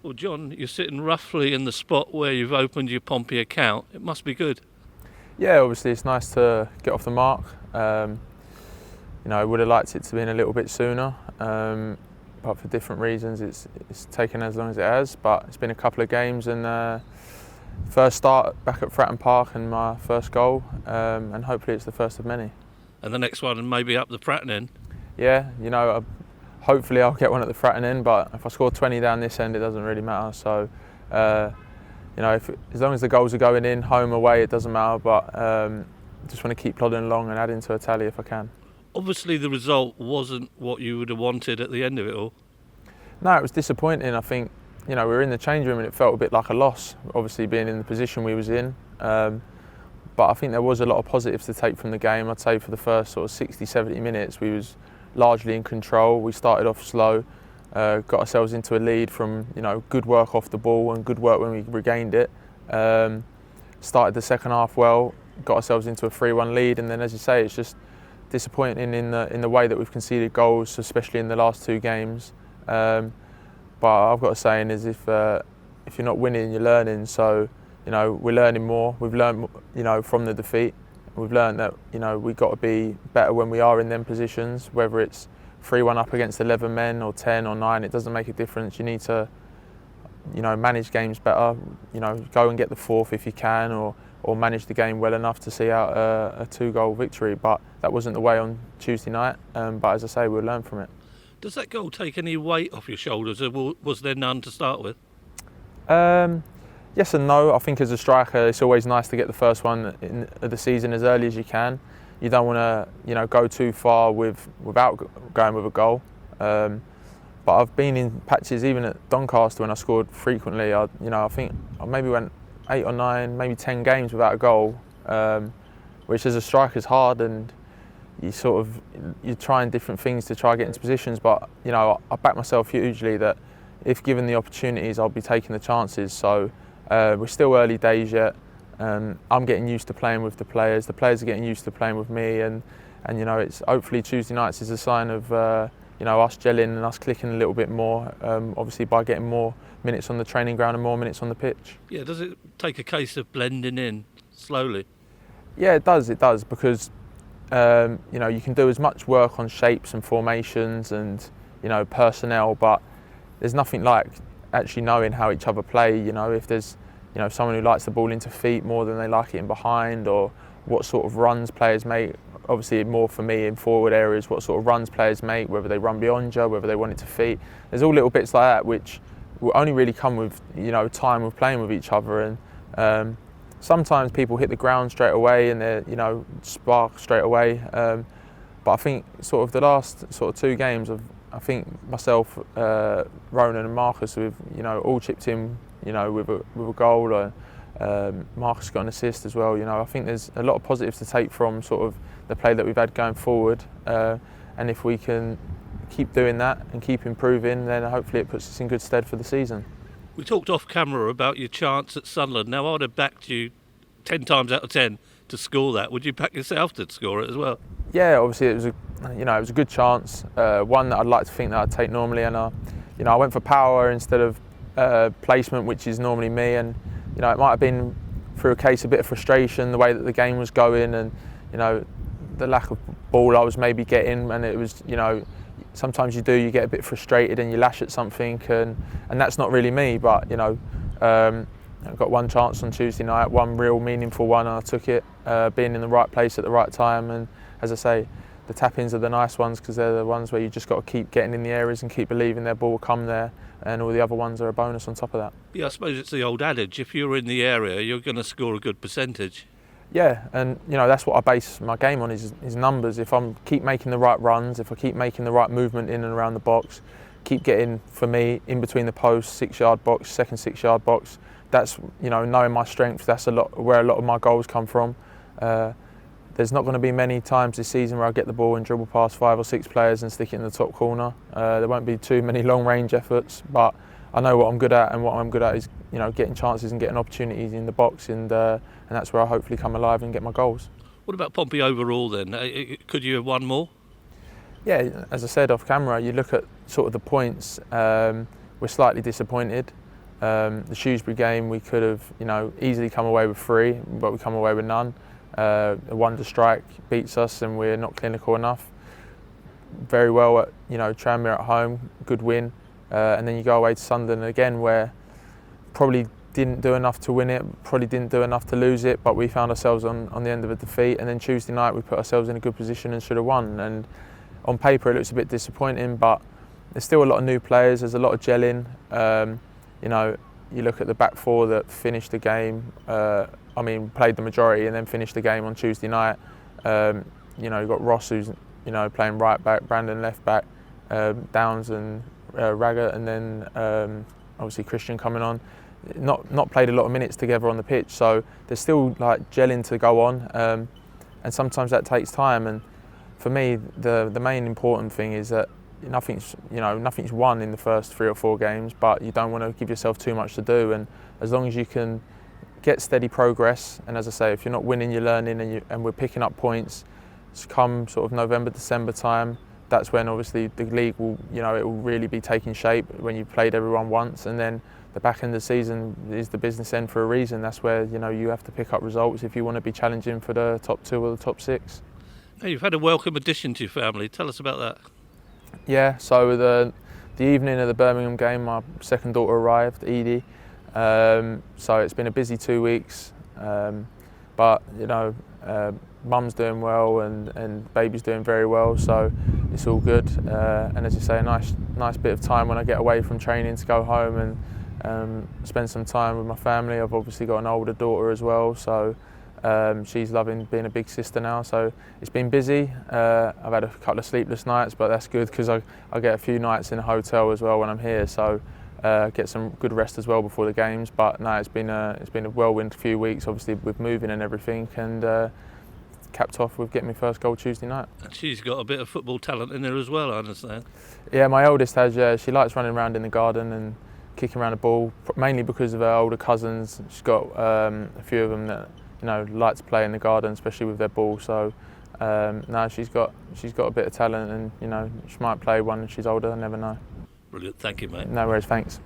Well, John, you're sitting roughly in the spot where you've opened your Pompey account. It must be good. Yeah, obviously it's nice to get off the mark. I would have liked it to be in a little bit sooner, but for different reasons it's taken as long as it has. But it's been a couple of games and first start back at Fratton Park and my first goal, and hopefully it's the first of many. And the next one, and maybe up the Fratton end. Yeah, hopefully I'll get one at the Fratton end, but if I score 20 down this end, it doesn't really matter. So, as long as the goals are going in, home, away, it doesn't matter. But just want to keep plodding along and add into a tally if I can. Obviously, the result wasn't what you would have wanted at the end of it all. No, it was disappointing. I think, we were in the change room and it felt a bit like a loss, obviously being in the position we was in. But I think there was a lot of positives to take from the game. I'd say for the first sort of 60, 70 minutes, we was largely in control. We started off slow, got ourselves into a lead from, good work off the ball and good work when we regained it. Started the second half well, got ourselves into a 3-1 lead, and then, as you say, it's just disappointing in the way that we've conceded goals, especially in the last two games. But I've got a saying is if you're not winning, you're learning. So, we're learning more. We've learned, from the defeat. We've learned that, we've got to be better when we are in them positions, whether it's 3-1 up against 11 men or 10 or 9, it doesn't make a difference. You need to, manage games better, go and get the fourth if you can, or manage the game well enough to see out a 2-goal victory. But that wasn't the way on Tuesday night. But as I say, we'll learn from it. Does that goal take any weight off your shoulders, or was there none to start with? Yes and no. I think as a striker, it's always nice to get the first one of the season as early as you can. You don't want to, go too far without going with a goal. But I've been in patches even at Doncaster when I scored frequently. I think I maybe went 8 or 9, maybe 10 games without a goal, which as a striker is hard, and you're trying different things to try to get into positions. But I back myself hugely that if given the opportunities, I'll be taking the chances. So we're still early days yet. I'm getting used to playing with the players. The players are getting used to playing with me, and it's hopefully Tuesday nights is a sign of us gelling and us clicking a little bit more. Obviously by getting more minutes on the training ground and more minutes on the pitch. Yeah, does it take a case of blending in slowly? Yeah, it does. It does because you can do as much work on shapes and formations and personnel, but there's nothing like actually knowing how each other play. If there's someone who likes the ball into feet more than they like it in behind, or what sort of runs players make. Obviously more for me in forward areas, what sort of runs players make, whether they run beyond you, whether they want it to feet. There's all little bits like that which will only really come with time with playing with each other. And sometimes people hit the ground straight away and they spark straight away. But I think sort of the last sort of 2 games, I think myself, Ronan and Marcus, we've all chipped in with a goal. Marcus got an assist as well. I think there's a lot of positives to take from sort of the play that we've had going forward, and if we can keep doing that and keep improving, then hopefully it puts us in good stead for the season. We talked off camera about your chance at Sunderland. Now I'd have backed you 10 times out of 10 to score that. Would you back yourself to score it as well? Yeah, obviously it was a good chance, one that I'd like to think that I'd take normally, and I went for power instead of placement, which is normally me, and it might have been through a case a bit of frustration the way that the game was going, and the lack of ball I was maybe getting, and it was sometimes you get a bit frustrated and you lash at something, and that's not really me. But I got one chance on Tuesday night, one real meaningful one, and I took it, being in the right place at the right time. And as I say, the tap-ins are the nice ones because they're the ones where you just got to keep getting in the areas and keep believing their ball will come there, and all the other ones are a bonus on top of that. Yeah, I suppose it's the old adage, if you're in the area, you're going to score a good percentage. Yeah, and that's what I base my game on is numbers. If I keep making the right runs, if I keep making the right movement in and around the box, keep getting, for me, in between the posts, 6-yard box, second 6-yard box, that's, knowing my strength, that's where a lot of my goals come from. There's not going to be many times this season where I get the ball and dribble past 5 or 6 players and stick it in the top corner. There won't be too many long range efforts, but I know what I'm good at, and what I'm good at is getting chances and getting opportunities in the box, and that's where I hopefully come alive and get my goals. What about Pompey overall then? Could you have won more? Yeah, as I said off camera, you look at sort of the points, we're slightly disappointed. The Shrewsbury game, we could have, easily come away with 3, but we come away with none. A wonder strike beats us, and we're not clinical enough. Very well at, Tranmere at home, good win, and then you go away to Sunderland again, where probably didn't do enough to win it, probably didn't do enough to lose it, but we found ourselves on the end of a defeat. And then Tuesday night, we put ourselves in a good position and should have won. And on paper, it looks a bit disappointing, but there's still a lot of new players. There's a lot of gelling. You look at the back 4 that finished the game. Played the majority and then finished the game on Tuesday night. You've got Ross, who's playing right back, Brandon left back, Downs and Raggett, and then obviously Christian coming on. Not played a lot of minutes together on the pitch, so there's still like gelling to go on, and sometimes that takes time. And for me, the main important thing is that nothing's won in the first 3 or 4 games, but you don't want to give yourself too much to do. And as long as you can get steady progress, and as I say, if you're not winning, you're learning, and we're picking up points. Come sort of November, December time, that's when obviously the league will, it will really be taking shape when you've played everyone once, and then the back end of the season is the business end for a reason. That's where you have to pick up results if you want to be challenging for the top 2 or the top 6. Now, you've had a welcome addition to your family. Tell us about that. Yeah, so the evening of the Birmingham game, my second daughter arrived, Edie. So it's been a busy 2 weeks, but mum's doing well and baby's doing very well, so it's all good. And as you say, a nice bit of time when I get away from training to go home and spend some time with my family. I've obviously got an older daughter as well, so she's loving being a big sister now. So it's been busy. I've had a couple of sleepless nights, but that's good because I get a few nights in a hotel as well when I'm here, so get some good rest as well before the games. But no, it's been a whirlwind few weeks, obviously with moving and everything, and capped off with getting my first goal Tuesday night. And she's got a bit of football talent in her as well, I understand. Yeah, my oldest has. Yeah, she likes running around in the garden and kicking around the ball, mainly because of her older cousins. She's got a few of them that like to play in the garden, especially with their ball. So no, she's got a bit of talent, and she might play one when she's older. I never know. Brilliant, thank you, mate. No worries, thanks.